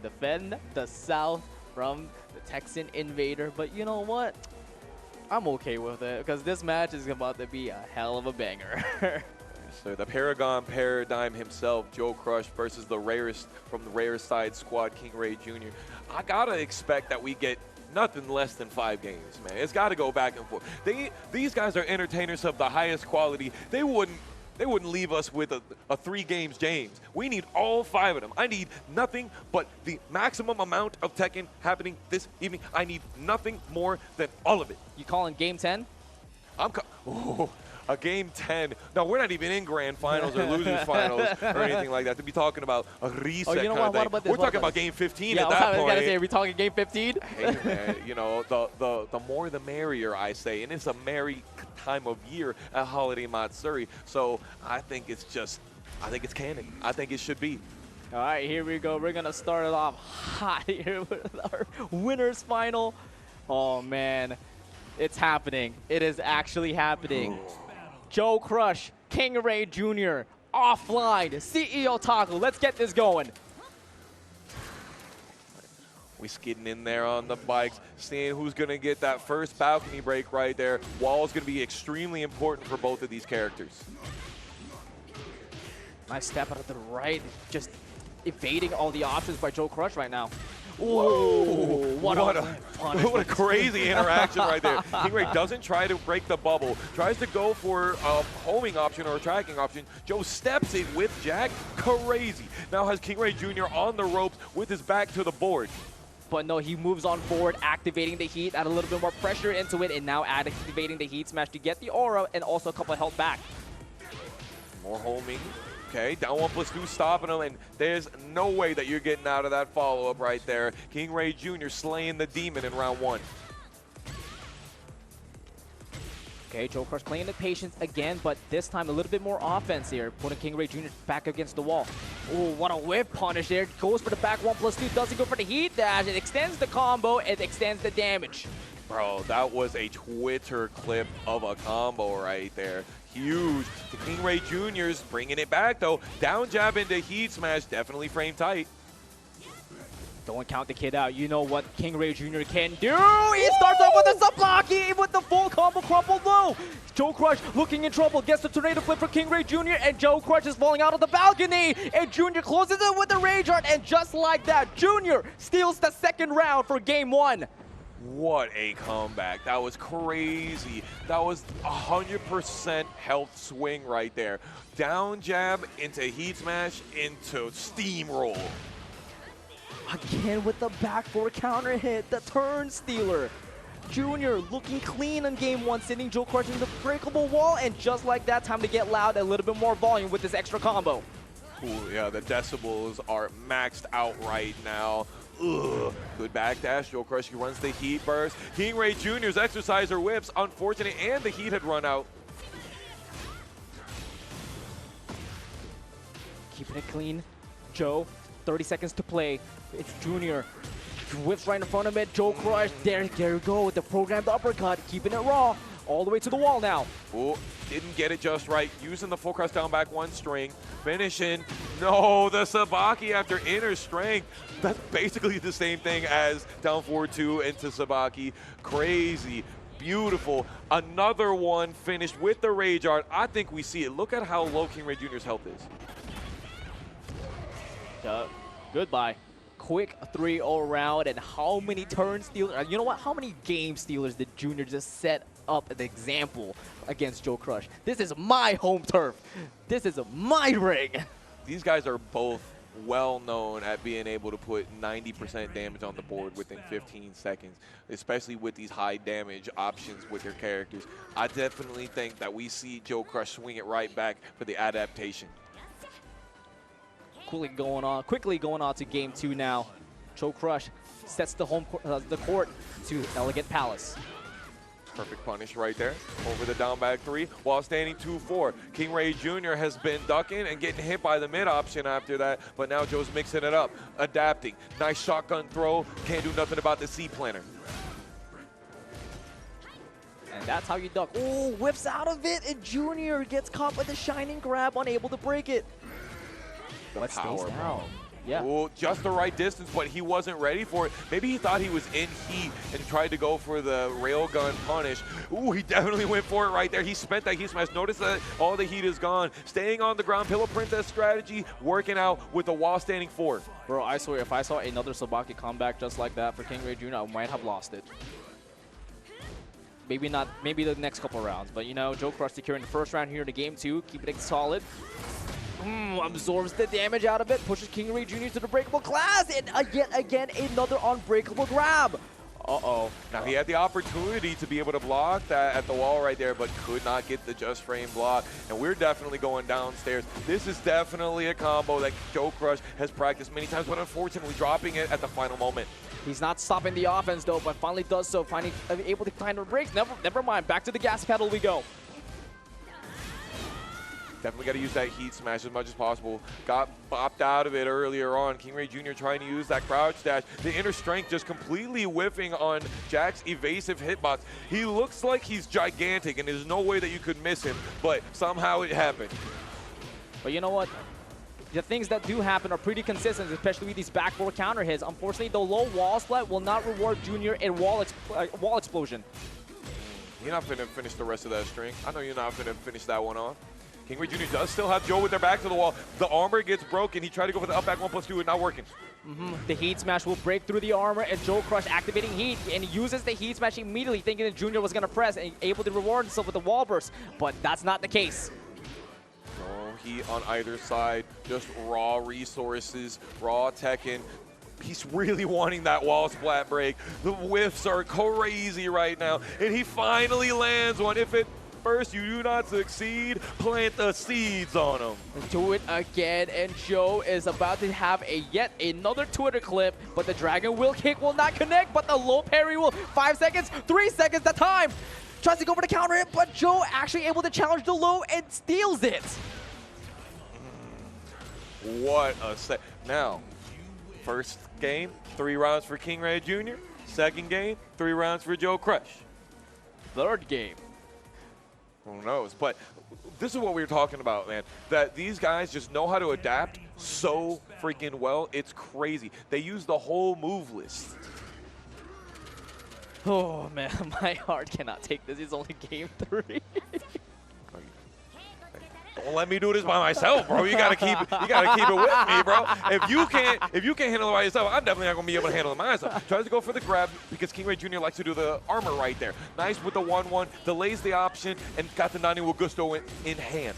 defend the South from the Texan Invader. But you know what? I'm okay with it because this match is about to be a hell of a banger. So the Paragon Paradigm himself, JOECRUSH versus the rarest from the rarest side squad, Kingrey Jr. I gotta expect that we get nothing less than 5 games, man. It's got to go back and forth. These guys are entertainers of the highest quality. They wouldn't leave us with a 3 games James. We need all 5 of them. I need nothing but the maximum amount of Tekken happening this evening. I need nothing more than all of it. You calling game 10? A game 10. No, we're not even in grand finals or losers finals or anything like that to be talking about a reset you know kind what? of thing. We're talking about game 15 at that I was point. gonna say, are we talking game 15? Hey, man, you know, the more the merrier, I say. And it's a merry time of year at Holiday Matsuri. So I think it's canon. I think it should be. All right, here we go. We're going to start it off hot here with our winners final. Oh, man. It's happening. It is actually happening. JOECRUSH, Kingrey Jr., offline, CEOTAKU. Let's get this going. We skidding in there on the bikes, seeing who's going to get that first balcony break right there. Wall's going to be extremely important for both of these characters. Nice step out of the right, just evading all the options by JOECRUSH right now. Whoa! What a crazy interaction right there. Kingrey doesn't try to break the bubble, tries to go for a homing option or a tracking option. Joe steps in with Jack. Crazy. Now has Kingrey Jr. on the ropes with his back to the board. But no, he moves on forward, activating the heat, add a little bit more pressure into it, and now activating the heat smash to get the aura and also a couple of health back. More homing. Okay, down 1+2, stopping him, and there's no way that you're getting out of that follow-up right there. Kingrey Jr. slaying the demon in round 1. Okay, JOECRUSH playing the patience again, but this time a little bit more offense here, putting Kingrey Jr. back against the wall. Oh, what a whip punish there. Goes for the back 1+2, doesn't go for the heat dash. It extends the combo, it extends the damage. Bro, that was a Twitter clip of a combo right there. Huge. The Kingrey Jr.'s bringing it back, though. Down jab into heat smash, definitely frame tight. Don't count the kid out. You know what Kingrey Jr. can do. He starts off with a sub-blocky with the full combo crumple low. JOECRUSH looking in trouble. Gets the tornado flip for Kingrey Jr. and JOECRUSH is falling out of the balcony. And Jr. closes it with the Rage Art. And just like that, Jr. steals the second round for game 1. What a comeback. That was crazy. That was 100% health swing right there. Down jab into heat smash into steamroll. Again with the back 4 counter hit, the turn stealer. Jr. looking clean on game 1, sending JOECRUSH into the breakable wall, and just like that, time to get loud, a little bit more volume with this extra combo. Ooh, yeah, the decibels are maxed out right now. Ugh. Good backdash. JOECRUSH runs the heat burst. Kingrey Jr.'s exerciser whips. Unfortunate, and the heat had run out. Keeping it clean. Joe, 30 seconds to play. It's Jr. Whips right in front of it. JOECRUSH. There you go with the programmed uppercut. Keeping it raw. All the way to the wall now. Ooh, didn't get it just right. Using the full cross down back 1 string. Finishing. No, the Sabaki after inner strength. That's basically the same thing as down 4-2 into Sabaki. Crazy. Beautiful. Another one finished with the Rage Art. I think we see it. Look at how low Kingrey Jr.'s health is. Goodbye. Quick 3-0 round, and how many turn stealers? You know what? How many game stealers did Jr. just set up an example against JOECRUSH? This is my home turf. This is my ring. These guys are both well known at being able to put 90% damage on the board within 15 seconds, especially with these high damage options with their characters. I definitely think that we see JOECRUSH swing it right back for the adaptation. Quickly going on to game 2 now. JOECRUSH sets the court to Elegant Palace. Perfect punish right there over the down back 3 while standing 2-4. Kingrey Jr. has been ducking and getting hit by the mid option after that, but now Joe's mixing it up, adapting. Nice shotgun throw, can't do nothing about the C-planner. And that's how you duck. Oh, whips out of it, and Jr. gets caught with a shining grab, unable to break it. But stays down. Yeah. Ooh, just the right distance, but he wasn't ready for it. Maybe he thought he was in heat and tried to go for the railgun punish. Ooh, he definitely went for it right there. He spent that heat smash. Notice that all the heat is gone. Staying on the ground, Pillow Princess strategy, working out with the wall standing 4. Bro, I swear, if I saw another Sabaki comeback just like that for Kingray Jr., I might have lost it. Maybe not, maybe the next couple rounds, but you know, JOECRUSH securing the first round here in the game 2, keeping it solid. Absorbs the damage out of it, pushes Kingray Jr. to the breakable glass, and yet again another unbreakable grab. Uh-oh. Now, he had the opportunity to be able to block that at the wall right there, but could not get the just frame block. And we're definitely going downstairs. This is definitely a combo that JOECRUSH has practiced many times, but unfortunately dropping it at the final moment. He's not stopping the offense, though, but finally does so, finally able to find the breaks. Never mind, back to the gas pedal we go. Definitely got to use that heat smash as much as possible. Got bopped out of it earlier on. Kingray Jr. trying to use that crouch dash. The inner strength just completely whiffing on Jack's evasive hitbox. He looks like he's gigantic, and there's no way that you could miss him, but somehow it happened. But you know what? The things that do happen are pretty consistent, especially with these back 4 counter hits. Unfortunately, the low wall split will not reward Junior a wall explosion. You're not finna finish the rest of that string. I know you're not finna finish that one off. Kingray Jr. does still have Joe with their back to the wall. The armor gets broken. He tried to go for the up back 1+2, and not working. The heat smash will break through the armor, and JOECRUSH activating heat, and he uses the heat smash immediately, thinking that Junior was going to press and able to reward himself with the wall burst, but that's not the case. No heat on either side, just raw resources, raw Tekken. He's really wanting that wall splat break. The whiffs are crazy right now, and he finally lands one. If it first you do not succeed, plant the seeds on him. Do it again, and Joe is about to have yet another Twitter clip, but the Dragon Wheel kick will not connect, but the low parry will. 5 seconds, 3 seconds, the time. Tries to go for the counter hit, but Joe actually able to challenge the low and steals it. What a set. Now, first game, 3 rounds for Kingray Jr. Second game, 3 rounds for JOECRUSH. Third game. Who knows? But this is what we were talking about, man. That these guys just know how to adapt so freaking well. It's crazy. They use the whole move list. Oh, man, my heart cannot take this. It's only game 3. Don't let me do this by myself, bro. You gotta keep it with me, bro. If you can't handle it by yourself, I'm definitely not gonna be able to handle it myself. Tries to go for the grab because Kingray Jr. likes to do the armor right there. Nice with the 1-1, delays the option, and got the 90 with Gusto in hand.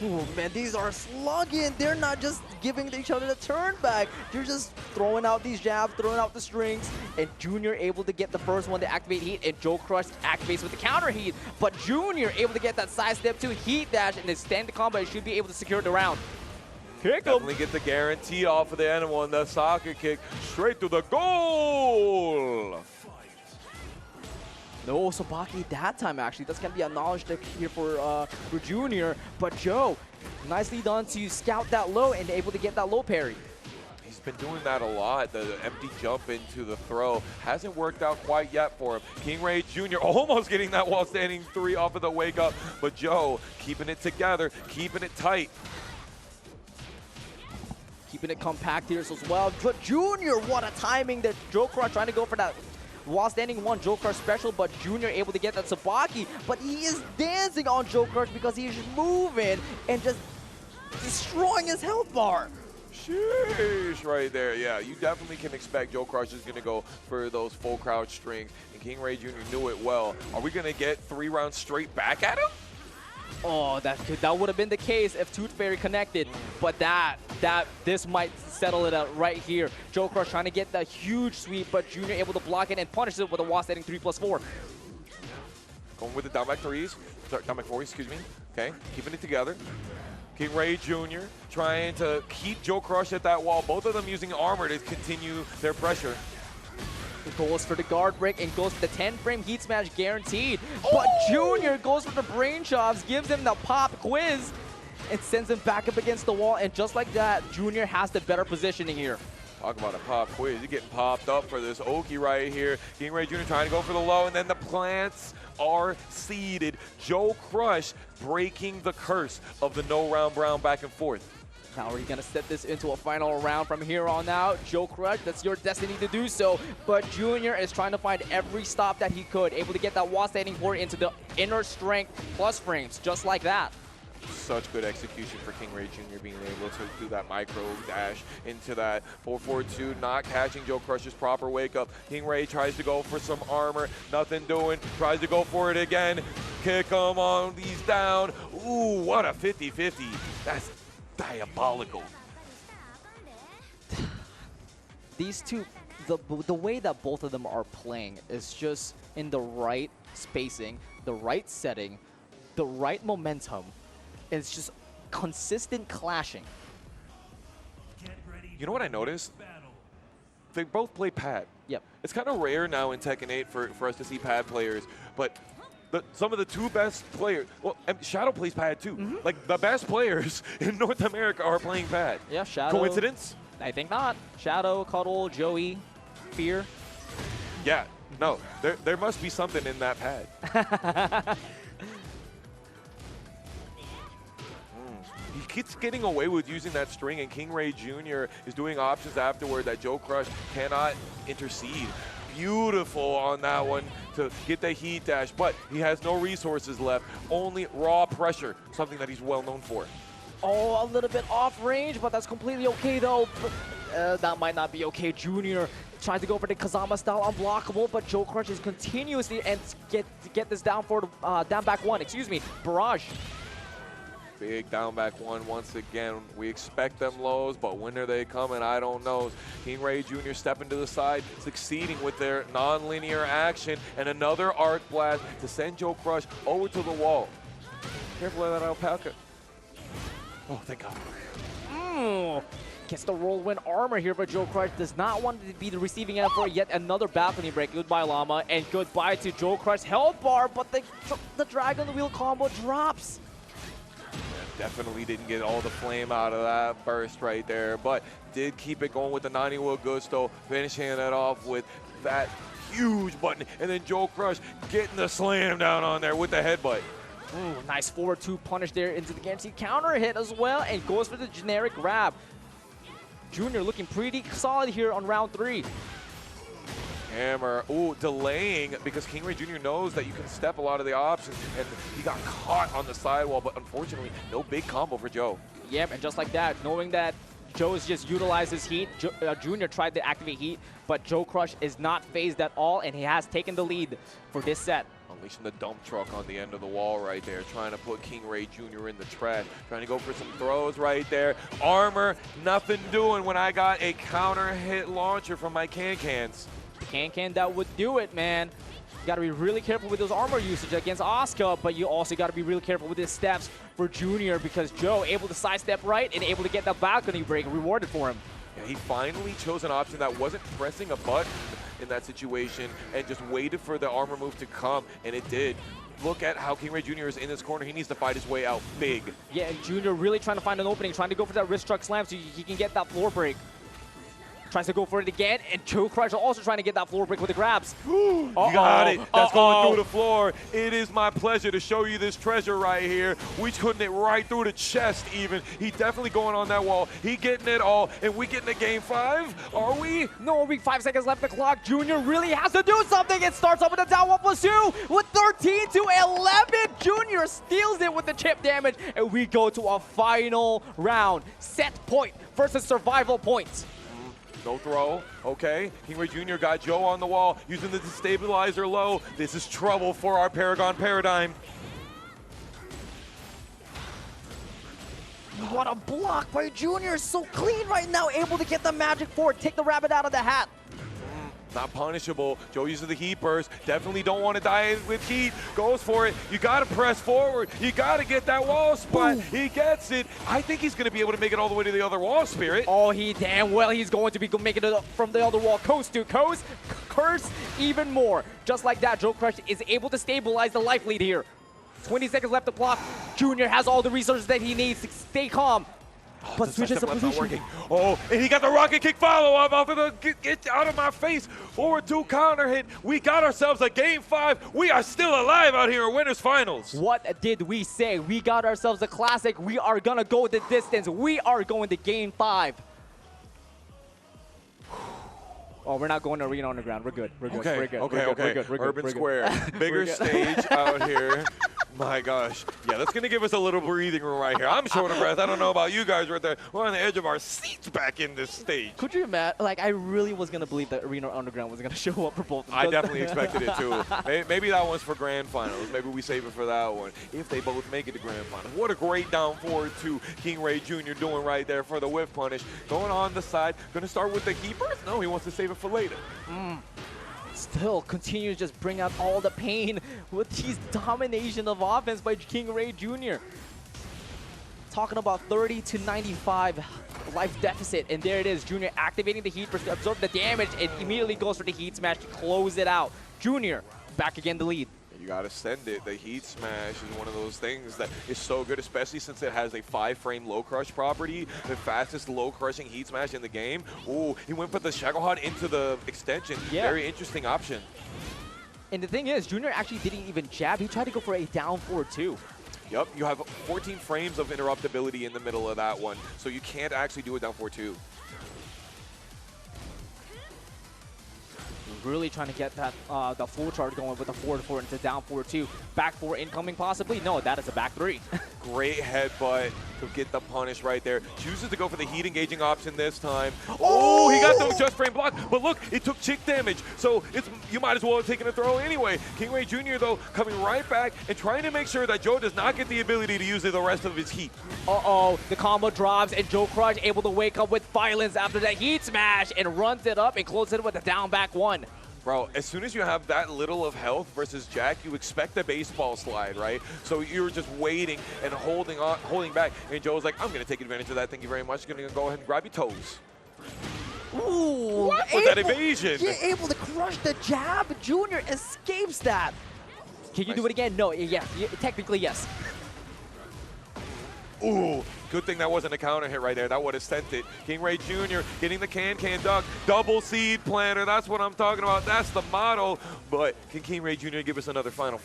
Oh, man, these are slugging. They're not just giving each other the turn back. They're just throwing out these jabs, throwing out the strings, and Junior able to get the first one to activate heat, and JOECRUSH activates with the counter heat. But Junior able to get that side step to heat dash, and his standard combo should be able to secure the round. Kick him. Definitely get the guarantee off of the end one, the soccer kick straight to the goal. No Sabaki that time, actually. That's going to be a knowledge check here for Junior. But Joe, nicely done to scout that low and able to get that low parry. He's been doing that a lot. The empty jump into the throw hasn't worked out quite yet for him. Kingray Jr. almost getting that wall standing 3 off of the wake up. But Joe keeping it together, keeping it tight. Keeping it compact here as well. But Junior, what a timing that JOECRUSH trying to go for that while standing 1 JOECRUSH special, but Junior able to get that Sabaki, but he is dancing on JOECRUSH because he's moving and just destroying his health bar. Sheesh, right there. Yeah, you definitely can expect JOECRUSH is going to go for those full crouch strings, and Kingray Jr. knew it well. Are we going to get 3 rounds straight back at him? Oh, that would have been the case if Tooth Fairy connected, but this might settle it out right here. JOECRUSH trying to get that huge sweep, but Junior able to block it and punish it with a wall setting 3+4. Going with the down back 3s, down back 4s, excuse me. Okay, keeping it together. Kingray Jr. trying to keep JOECRUSH at that wall. Both of them using armor to continue their pressure. Goes for the guard break and goes for the 10-frame heat smash guaranteed. But Junior goes for the brain chops, gives him the pop quiz, and sends him back up against the wall. And just like that, Junior has the better positioning here. Talk about a pop quiz. You're getting popped up for this Oki right here. Kingray Jr. trying to go for the low, and then the plants are seeded. JOECRUSH breaking the curse of the no round brown back and forth. How are you going to set this into a final round from here on out? JOECRUSH, that's your destiny to do so. But Junior is trying to find every stop that he could, able to get that wall standing forward into the inner strength plus frames, just like that. Such good execution for Kingray Jr. being able to do that micro dash into that 4-4-2, not catching JOECRUSH's proper wake up. Kingray tries to go for some armor, nothing doing, tries to go for it again. Kick him on, he's down. Ooh, what a 50-50. That's diabolical. These two, the way that both of them are playing is just in the right spacing, the right setting, the right momentum. It's just consistent clashing. You know what I noticed? They both play pad. Yep. It's kind of rare now in Tekken 8 for us to see pad players, but some of the two best players, well, and Shadow plays pad too. Like the best players in North America are playing pad. Yeah, Shadow. Coincidence? I think not. Shadow, Cuddle, Joey, Fear. Yeah, no, there must be something in that pad. He keeps getting away with using that string, and Kingray Jr. is doing options afterward that JOECRUSH cannot intercede. Beautiful on that one to get the heat dash, but he has no resources left, only raw pressure, something that he's well known for. Oh, a little bit off range, but that's completely okay though. That might not be okay. Junior tries to go for the Kazama style unblockable, but JOECRUSH is continuously and get this down for the down back one. Excuse me, barrage. Big down back one once again. We expect them lows, but when are they coming? I don't know. Kingray Jr. stepping to the side, succeeding with their non-linear action, and another arc blast to send JOECRUSH over to the wall. Careful of that alpaca. Oh, thank God. Gets the whirlwind armor here, but JOECRUSH does not want to be the receiving end for yet another balcony break. Goodbye, Llama, and goodbye to JOECRUSH's health bar, but the Dragon Wheel combo drops. Definitely didn't get all the flame out of that burst right there, but did keep it going with the 90 Will Gusto, finishing it off with that huge button, and then JOECRUSH getting the slam down on there with the headbutt. Ooh, nice forward 2 punish there into the guaranteed counter hit as well, and goes for the generic grab. Junior looking pretty solid here on round 3. Hammer, ooh, delaying because Kingray Jr. knows that you can step a lot of the options, and he got caught on the sidewall, but unfortunately, no big combo for Joe. Yep, and just like that, knowing that Joe has just utilized his heat, Junior tried to activate heat, but JOECRUSH is not phased at all, and he has taken the lead for this set. Unleashing the dump truck on the end of the wall right there, trying to put Kingray Jr. in the trash, trying to go for some throws right there. Armor, nothing doing when I got a counter hit launcher from my can-cans. Can that would do it, man. You gotta be really careful with those armor usage against Asuka, but you also gotta be really careful with his steps for Junior, because Joe able to sidestep right and able to get that balcony break rewarded for him. Yeah, he finally chose an option that wasn't pressing a button in that situation and just waited for the armor move to come, and it did. Look at how Kingray Jr. is in this corner. He needs to fight his way out big. Yeah, and Junior really trying to find an opening, trying to go for that wrist truck slam so he can get that floor break. Tries to go for it again, and JOECRUSH also trying to get that floor break with the grabs. You got it. That's going through the floor. It is my pleasure to show you this treasure right here. We putting it right through the chest even. He definitely going on that wall. He getting it all, and we getting a game 5? Are we? No, we 5 seconds left the clock. Junior really has to do something. It starts off with a down 1+2 with 13 to 11. Junior steals it with the chip damage, and we go to a final round. Set point versus survival points. No throw, okay. Kingray Jr. got Joe on the wall, using the destabilizer low. This is trouble for our Paragon Paradigm. What a block by Junior, so clean right now, able to get the magic forward, take the rabbit out of the hat. Not punishable. Joe uses the heat burst. Definitely don't want to die with heat. Goes for it. You got to press forward. You got to get that wall spot. Ooh. He gets it. I think he's going to be able to make it all the way to the other wall, Spirit. Oh, he damn well he's going to be making it from the other wall. Coast to coast. Curse even more. Just like that, JOECRUSH is able to stabilize the life lead here. 20 seconds left to block. Junior has all the resources that he needs to stay calm. but switches the position. Working. Oh, and he got the rocket kick follow-up off of the get out of my face. Forward 2 counter hit. We got ourselves a game 5. We are still alive out here in winners finals. What did we say? We got ourselves a classic. We are gonna go the distance. We are going to game 5. Oh, we're not going to Arena Underground. We're good. We're good. Okay, We're good. okay, we're okay. good. We're good. Urban We're good. Square, bigger stage out here. My gosh. Yeah, that's going to give us a little breathing room right here. I'm short of breath. I don't know about you guys right there. We're on the edge of our seats back in this stage. Could you imagine? Like, I really was going to believe that Arena Underground was going to show up for both of them. I definitely expected it too. Maybe that one's for grand finals. Maybe we save it for that one. If they both make it to grand finals. What a great down forward to Kingray Jr. doing right there for the whiff punish. Going on the side. Going to start with the heat burst? No, he wants to save it for later. Still continues to just bring out all the pain with these domination of offense by Kingray Jr. Talking about 30 to 95 life deficit, and there it is. Junior activating the heat burst to absorb the damage and immediately goes for the heat smash to close it out. Junior back again the lead. You gotta send it. The heat smash is one of those things that is so good, especially since it has a 5-frame low crush property, the fastest low crushing heat smash in the game. Ooh, he went for the Shackleheart into the extension. Yeah. Very interesting option. And the thing is, Junior actually didn't even jab. He tried to go for a down forward too. Yep, you have 14 frames of interruptibility in the middle of that one, so you can't actually do it down 4-2. Really trying to get that the full charge going with the forward 4 into down 4-2. Back 4 incoming possibly? No, that is a back 3. Great headbutt to get the punish right there. Chooses to go for the heat engaging option this time. Oh, he got the just frame block, but look, it took chick damage, so you might as well have taken a throw anyway. Kingray Jr. though coming right back and trying to make sure that Joe does not get the ability to use the rest of his heat. Uh-oh, the combo drops and JOECRUSH able to wake up with violence after that heat smash and runs it up and closes it with a down back 1. Bro, as soon as you have that little of health versus Jack, you expect a baseball slide, right? So you're just waiting and holding back. And Joe's like, I'm going to take advantage of that. Thank you very much. Going to go ahead and grab your toes. Ooh, what was that evasion? You're able to crush the jab. Junior escapes that. Can you do it again? No, yeah, technically yes. Ooh, good thing that wasn't a counter hit right there. That would have sent it. Kingray Jr. getting the can duck. Double seed planter. That's what I'm talking about. That's the model. But can Kingray Jr. give us another final?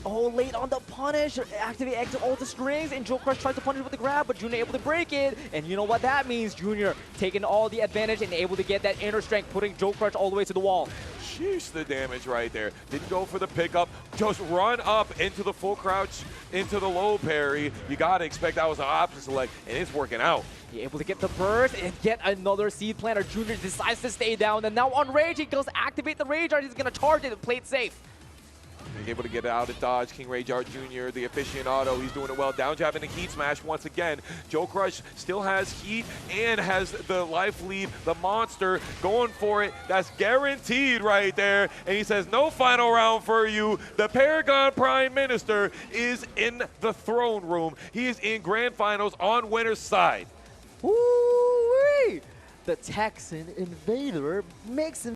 Oh, late on the punish. Activate all the strings, and JOECRUSH tries to punish with the grab, but Junior able to break it. And you know what that means? Junior taking all the advantage and able to get that inner strength, putting JOECRUSH all the way to the wall. Sheesh, the damage right there. Didn't go for the pickup. Just run up into the full crouch, into the low parry. You got to expect that was an option select, and it's working out. He able to get the burst and get another seed planter. Junior decides to stay down, and now on rage, he goes to activate the rage art. He's going to charge it and play it safe. He's able to get it out of dodge. KingRayJR Jr., the aficionado, he's doing it well. Down jab and a heat smash once again. JOECRUSH still has heat and has the life lead, the monster, going for it. That's guaranteed right there. And he says, no final round for you. The Paragon Prime Minister is in the throne room. He is in grand finals on winner's side. Woo-wee! The Texan Invader makes him